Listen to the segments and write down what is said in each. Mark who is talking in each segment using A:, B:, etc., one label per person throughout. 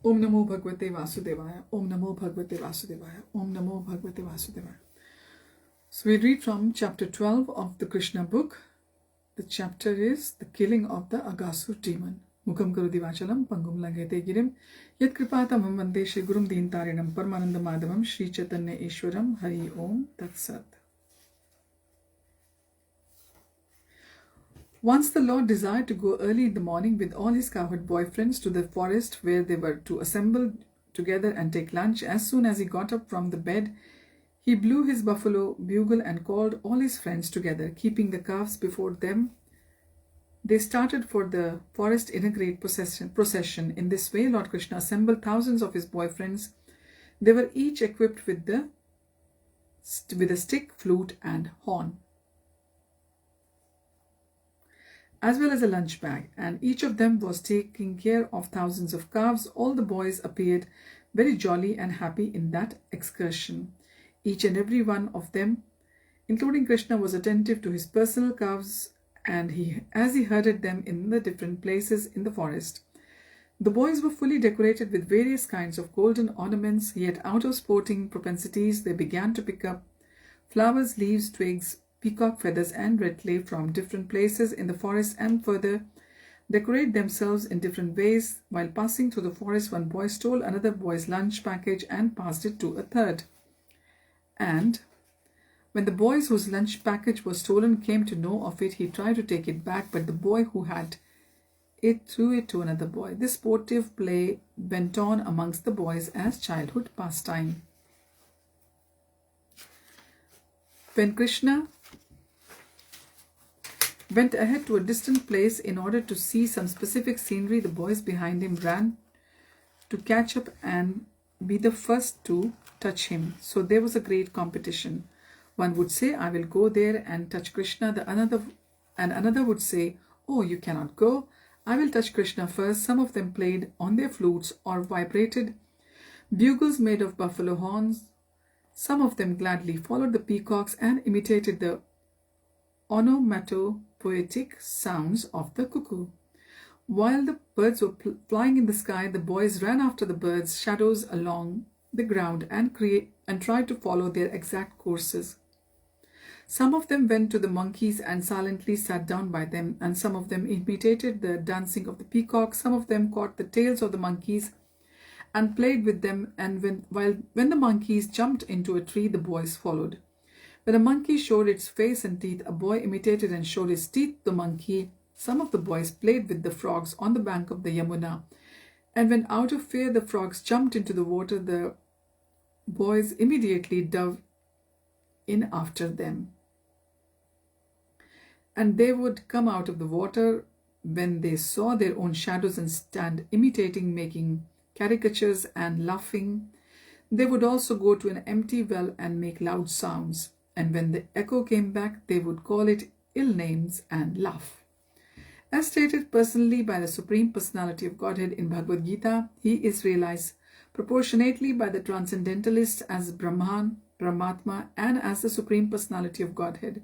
A: Om Namo Bhagavate Vasudevaya. Om Namo Bhagavate Vasudevaya. Om Namo Bhagavate Vasudevaya. So we read from chapter 12 of the Krishna book. The chapter is the killing of the Aghasura demon. Mukam Karudi Vachalam Pangum Lagate Girim Yat Kripata Vande Shri Gurum Deen Tarinam Paramananda Madhavam Shri Chaitanya Ishwaram Hari Om Tat Sat. Once the Lord desired to go early in the morning with all his cowherd boyfriends to the forest where they were to assemble together and take lunch. As soon as he got up from the bed, he blew his buffalo bugle and called all his friends together, keeping the calves before them. They started for the forest in a great procession. In this way, Lord Krishna assembled thousands of his boyfriends. They were each equipped with a stick, flute, and horn, as well as a lunch bag, and each of them was taking care of thousands of calves. All the boys appeared very jolly and happy in that excursion. Each and every one of them, including Krishna, was attentive to his personal calves, and as he herded them in the different places in the forest. The boys were fully decorated with various kinds of golden ornaments, yet out of sporting propensities they began to pick up flowers, leaves, twigs, peacock feathers, and red clay from different places in the forest, and further decorate themselves in different ways. While passing through the forest, one boy stole another boy's lunch package and passed it to a third. And when the boy whose lunch package was stolen came to know of it, he tried to take it back, but the boy who had it threw it to another boy. This sportive play went on amongst the boys as childhood pastime. When Krishna went ahead to a distant place in order to see some specific scenery, the boys behind him ran to catch up and be the first to touch him. So there was a great competition. One would say, I will go there and touch Krishna. Another would say, oh, you cannot go. I will touch Krishna first. Some of them played on their flutes or vibrated bugles made of buffalo horns. Some of them gladly followed the peacocks and imitated the onomatopoetic sounds of the cuckoo. While the birds were flying in the sky, the boys ran after the birds' shadows along the ground and tried to follow their exact courses. Some of them went to the monkeys and silently sat down by them, and some of them imitated the dancing of the peacock. Some of them caught the tails of the monkeys and played with them, and when the monkeys jumped into a tree, the boys followed. When a monkey showed its face and teeth, a boy imitated and showed his teeth to the monkey. Some of the boys played with the frogs on the bank of the Yamuna, and when out of fear the frogs jumped into the water, the boys immediately dove in after them. And they would come out of the water when they saw their own shadows and stand imitating, making caricatures and laughing. They would also go to an empty well and make loud sounds. And when the echo came back, they would call it ill names and laugh. As stated personally by the Supreme Personality of Godhead in Bhagavad Gita, he is realized proportionately by the Transcendentalists as Brahman, Brahmatma, and as the Supreme Personality of Godhead.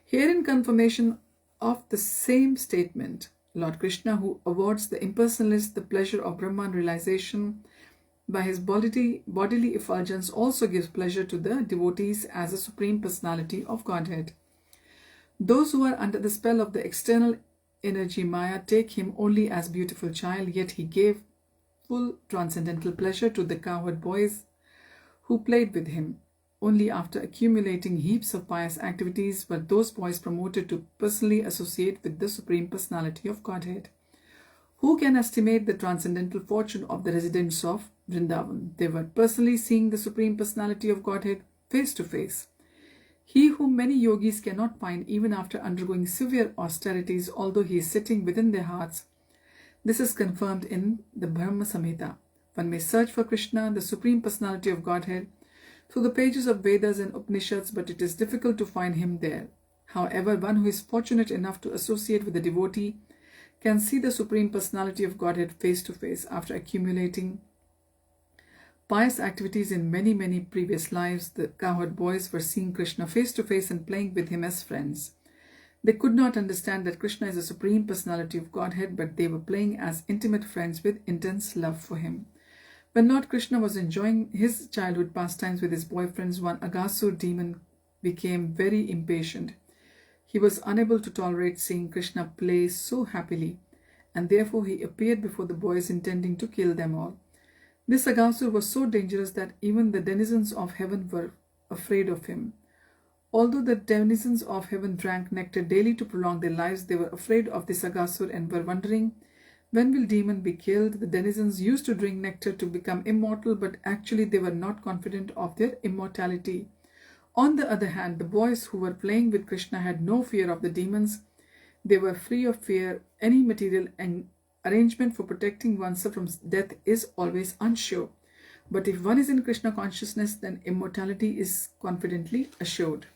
A: Here, in confirmation of the same statement, Lord Krishna, who awards the impersonalist the pleasure of Brahman realization by his bodily effulgence, also gives pleasure to the devotees as a Supreme Personality of Godhead. Those who are under the spell of the external energy Maya take him only as beautiful child, yet he gave full transcendental pleasure to the cowherd boys who played with him. Only after accumulating heaps of pious activities were those boys promoted to personally associate with the Supreme Personality of Godhead. Who can estimate the transcendental fortune of the residents of Vrindavan? They were personally seeing the Supreme Personality of Godhead face to face. He whom many yogis cannot find even after undergoing severe austerities, although he is sitting within their hearts. This is confirmed in the Brahma Samhita. One may search for Krishna, the Supreme Personality of Godhead, through the pages of Vedas and Upanishads, but it is difficult to find him there. However, one who is fortunate enough to associate with the devotee can see the Supreme Personality of Godhead face to face. After accumulating pious activities in many previous lives, the cowherd boys were seeing Krishna face to face and playing with him as friends. They could not understand that Krishna is the Supreme Personality of Godhead, but they were playing as intimate friends with intense love for him. When Lord Krishna was enjoying his childhood pastimes with his boyfriends, one Aghasur demon became very impatient. He was unable to tolerate seeing Krishna play so happily, and therefore he appeared before the boys intending to kill them all. This Aghasur was so dangerous that even the denizens of heaven were afraid of him. Although the denizens of heaven drank nectar daily to prolong their lives, they were afraid of this Aghasur and were wondering, when will demon be killed? The denizens used to drink nectar to become immortal, but actually they were not confident of their immortality. On the other hand, the boys who were playing with Krishna had no fear of the demons. They were free of fear. Any material and arrangement for protecting oneself from death is always unsure. But if one is in Krishna consciousness, then immortality is confidently assured.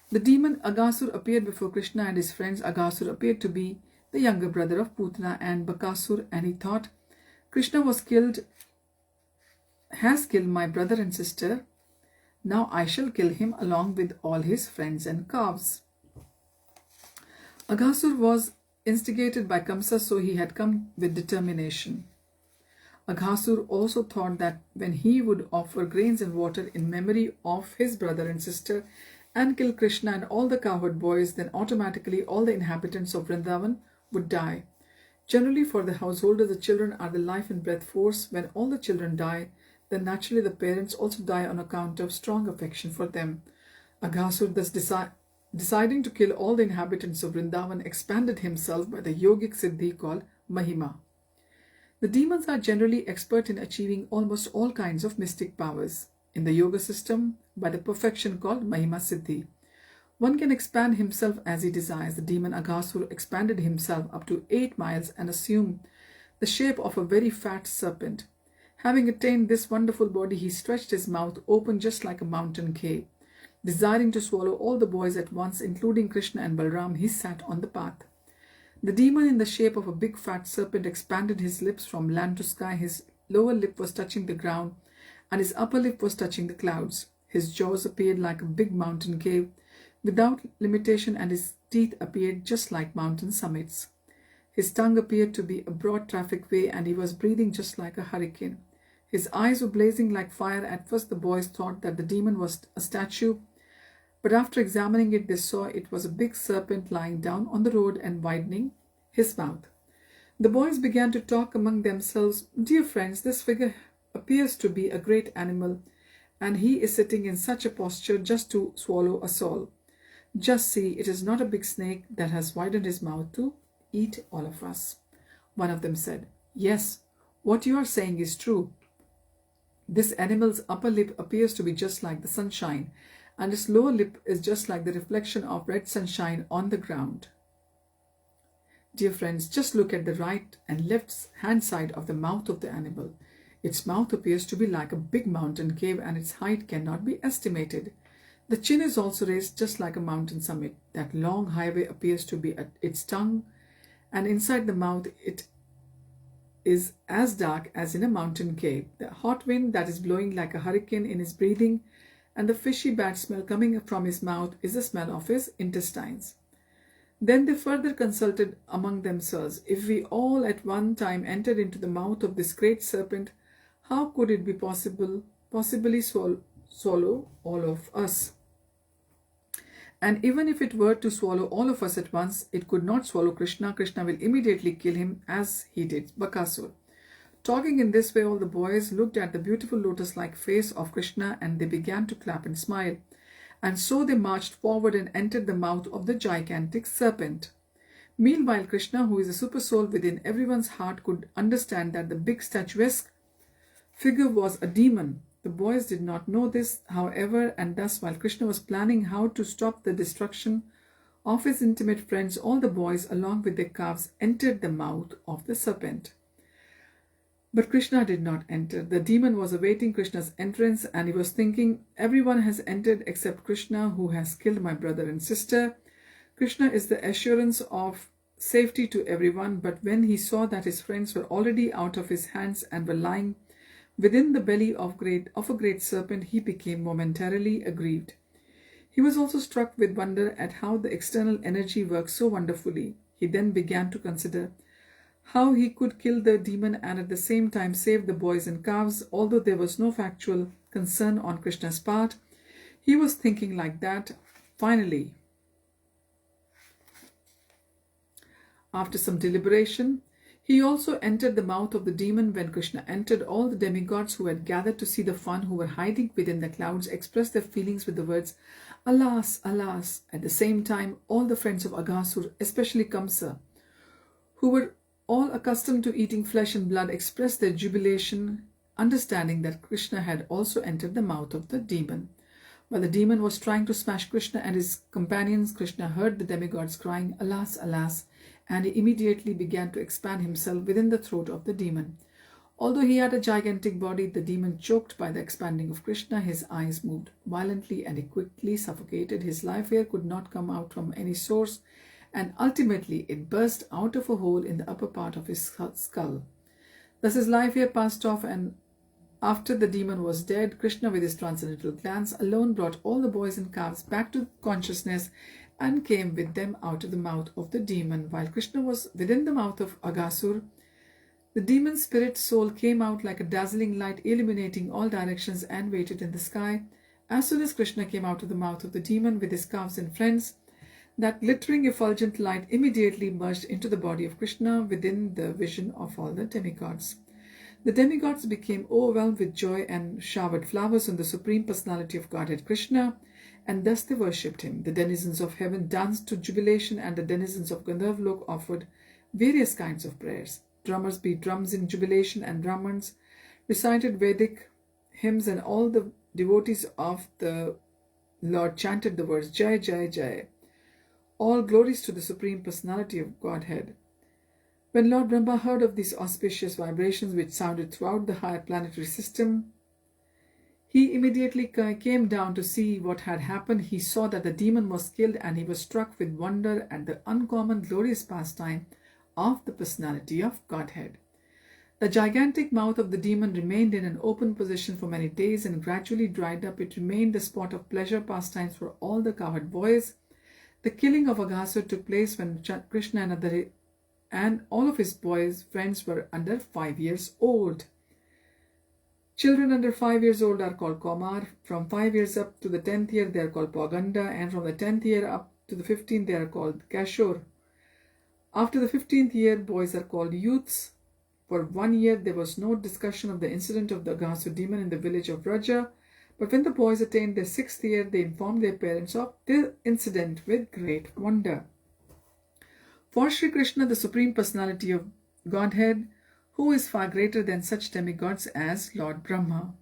A: The demon Aghasur appeared before Krishna and his friends. Aghasur appeared to be the younger brother of Putana and Bakasur, and he thought, Krishna has killed my brother and sister. Now I shall kill him along with all his friends and calves. Aghasur was instigated by Kamsa, so he had come with determination. Aghasur also thought that when he would offer grains and water in memory of his brother and sister and kill Krishna and all the cowherd boys, then automatically all the inhabitants of Vrindavan would die. Generally, for the householder, the children are the life and breath force. When all the children die, then naturally the parents also die on account of strong affection for them. Aghasur, thus deciding to kill all the inhabitants of Vrindavan, expanded himself by the yogic siddhi called Mahima. The demons are generally expert in achieving almost all kinds of mystic powers. In the yoga system, by the perfection called Mahima Siddhi, one can expand himself as he desires. The demon Aghasur expanded himself up to 8 miles and assumed the shape of a very fat serpent. Having attained this wonderful body, he stretched his mouth open just like a mountain cave. Desiring to swallow all the boys at once, including Krishna and Balram, he sat on the path. The demon in the shape of a big fat serpent expanded his lips from land to sky. His lower lip was touching the ground and his upper lip was touching the clouds. His jaws appeared like a big mountain cave without limitation, and his teeth appeared just like mountain summits. His tongue appeared to be a broad traffic way, and he was breathing just like a hurricane. His eyes were blazing like fire. At first the boys thought that the demon was a statue, but after examining it, they saw it was a big serpent lying down on the road and widening his mouth. The boys began to talk among themselves, "Dear friends, this figure appears to be a great animal, and he is sitting in such a posture just to swallow us all. Just see, it is not a big snake that has widened his mouth to eat all of us." One of them said, "Yes, what you are saying is true. This animal's upper lip appears to be just like the sunshine, and its lower lip is just like the reflection of red sunshine on the ground. Dear friends, just look at the right and left hand side of the mouth of the animal. Its mouth appears to be like a big mountain cave, and its height cannot be estimated. The chin is also raised just like a mountain summit. That long highway appears to be at its tongue, and inside the mouth it is as dark as in a mountain cave. The hot wind that is blowing like a hurricane in his breathing, and the fishy bad smell coming from his mouth is the smell of his intestines." Then they further consulted among themselves, "If we all at one time entered into the mouth of this great serpent, how could it be possibly swallow all of us? And even if it were to swallow all of us at once, it could not swallow Krishna. Krishna will immediately kill him as he did Bakasur." Talking in this way, all the boys looked at the beautiful lotus-like face of Krishna, and they began to clap and smile. And so they marched forward and entered the mouth of the gigantic serpent. Meanwhile, Krishna, who is a super soul within everyone's heart, could understand that the big statuesque figure was a demon. The boys did not know this, however, and thus while Krishna was planning how to stop the destruction of his intimate friends, all the boys, along with their calves, entered the mouth of the serpent. But Krishna did not enter. The demon was awaiting Krishna's entrance, and he was thinking, "Everyone has entered except Krishna, who has killed my brother and sister. Krishna is the assurance of safety to everyone." But when he saw that his friends were already out of his hands and were lying within the belly of a great serpent, he became momentarily aggrieved. He was also struck with wonder at how the external energy works so wonderfully. He then began to consider, how he could kill the demon and at the same time save the boys and calves, although there was no factual concern on Krishna's part. He was thinking like that. Finally, after some deliberation, he also entered the mouth of the demon. When Krishna entered, all the demigods who had gathered to see the fun, who were hiding within the clouds, expressed their feelings with the words, "Alas, alas." At the same time, all the friends of Aghasura, especially Kamsa, who were all accustomed to eating flesh and blood, expressed their jubilation, understanding that Krishna had also entered the mouth of the demon. While the demon was trying to smash Krishna and his companions, Krishna heard the demigods crying, "Alas, alas," and he immediately began to expand himself within the throat of the demon. Although he had a gigantic body, the demon, choked by the expanding of Krishna, his eyes moved violently and he quickly suffocated. His life air could not come out from any source, and ultimately it burst out of a hole in the upper part of his skull. Thus his life air passed off, and after the demon was dead, Krishna with his transcendental glance alone brought all the boys and calves back to consciousness and came with them out of the mouth of the demon. While Krishna was within the mouth of Aghasura, the demon's spirit soul came out like a dazzling light, illuminating all directions, and waited in the sky. As soon as Krishna came out of the mouth of the demon with his calves and friends, that glittering effulgent light immediately merged into the body of Krishna within the vision of all the demigods. The demigods became overwhelmed with joy and showered flowers on the Supreme Personality of Godhead Krishna, and thus they worshipped him. The denizens of heaven danced to jubilation, and the denizens of Gandharvalok offered various kinds of prayers. Drummers beat drums in jubilation, and Brahmins recited Vedic hymns, and all the devotees of the Lord chanted the words Jai, Jai, Jai. All glories to the Supreme Personality of Godhead. When Lord Brahma heard of these auspicious vibrations which sounded throughout the higher planetary system, he immediately came down to see what had happened. He saw that the demon was killed, and he was struck with wonder at the uncommon glorious pastime of the personality of Godhead. The gigantic mouth of the demon remained in an open position for many days and gradually dried up. It remained the spot of pleasure pastimes for all the cowherd boys. The killing of Aghasura took place when Krishna and all of his boys' friends were under 5 years old. Children under 5 years old are called Komar. From 5 years up to the 10th year, they are called Paganda, and from the 10th year up to the 15th, they are called Kashor. After the 15th year, boys are called youths. For 1 year, there was no discussion of the incident of the Aghasura demon in the village of Raja, but when the boys attained their 6th year, they informed their parents of the incident with great wonder. For Sri Krishna, the Supreme Personality of Godhead, who is far greater than such demigods as Lord Brahma.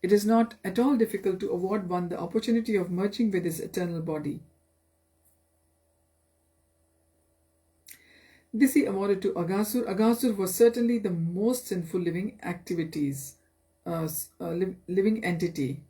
A: It is not at all difficult to award one the opportunity of merging with his eternal body. This he awarded to Aghasura. Aghasura was certainly the most sinful living entity.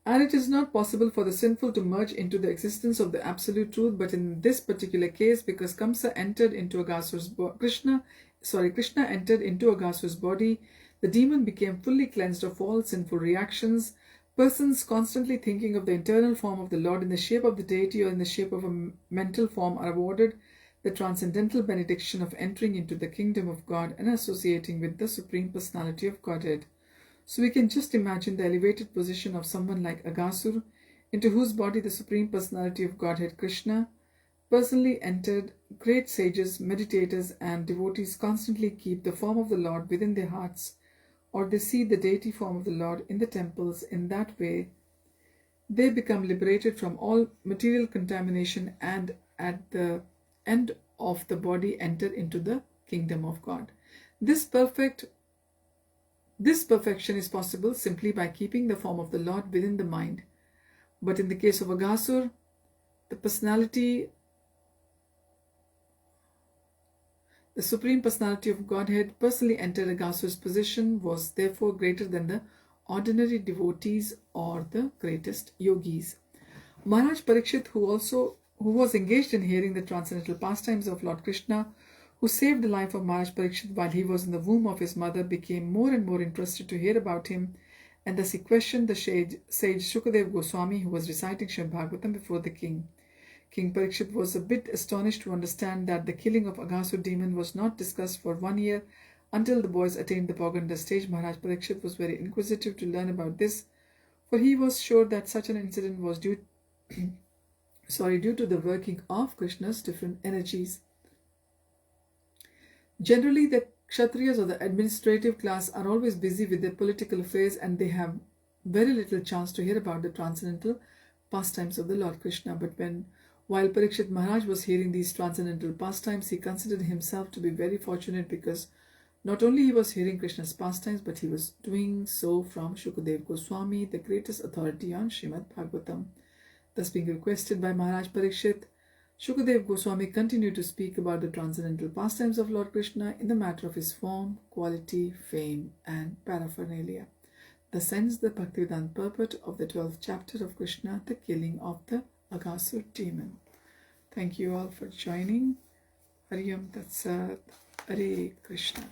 A: And it is not possible for the sinful to merge into the existence of the absolute truth, but in this particular case, because Kamsa entered into Krishna entered into Aghasura's body, the demon became fully cleansed of all sinful reactions. Persons constantly thinking of the internal form of the Lord in the shape of the deity or in the shape of a mental form are awarded the transcendental benediction of entering into the kingdom of God and associating with the Supreme Personality of Godhead. So we can just imagine the elevated position of someone like Aghasura, into whose body the Supreme Personality of Godhead Krishna personally entered. Great sages, meditators, and devotees constantly keep the form of the Lord within their hearts, or they see the deity form of the Lord in the temples. In that way, they become liberated from all material contamination and at the end of the body enter into the kingdom of God. This perfection is possible simply by keeping the form of the Lord within the mind. But in the case of Aghasura, the Supreme Personality of Godhead personally entered. Aghasura's position was therefore greater than the ordinary devotees or the greatest yogis. Maharaj Parikshit, who was engaged in hearing the transcendental pastimes of Lord Krishna, who saved the life of Maharaj Parikshit while he was in the womb of his mother, became more and more interested to hear about him and thus he questioned the sage Shukadev Goswami, who was reciting Srimad Bhagavatam before the king. King Parikshit was a bit astonished to understand that the killing of Aghasura demon was not discussed for 1 year until the boys attained the Poganda stage. Maharaj Parikshit was very inquisitive to learn about this, for he was sure that such an incident was due to the working of Krishna's different energies. Generally, the Kshatriyas or the administrative class are always busy with their political affairs, and they have very little chance to hear about the transcendental pastimes of the Lord Krishna. But while Parikshit Maharaj was hearing these transcendental pastimes, he considered himself to be very fortunate, because not only he was hearing Krishna's pastimes, but he was doing so from Shukadev Goswami, the greatest authority on Srimad Bhagavatam. Thus being requested by Maharaj Parikshit, Shukadev Goswami continued to speak about the transcendental pastimes of Lord Krishna in the matter of his form, quality, fame, and paraphernalia. Thus ends the Bhaktivedanta purport of the 12th chapter of Krishna, the killing of the Aghasura demon. Thank you all for joining. Hari Om Tat Sat. Hare Krishna.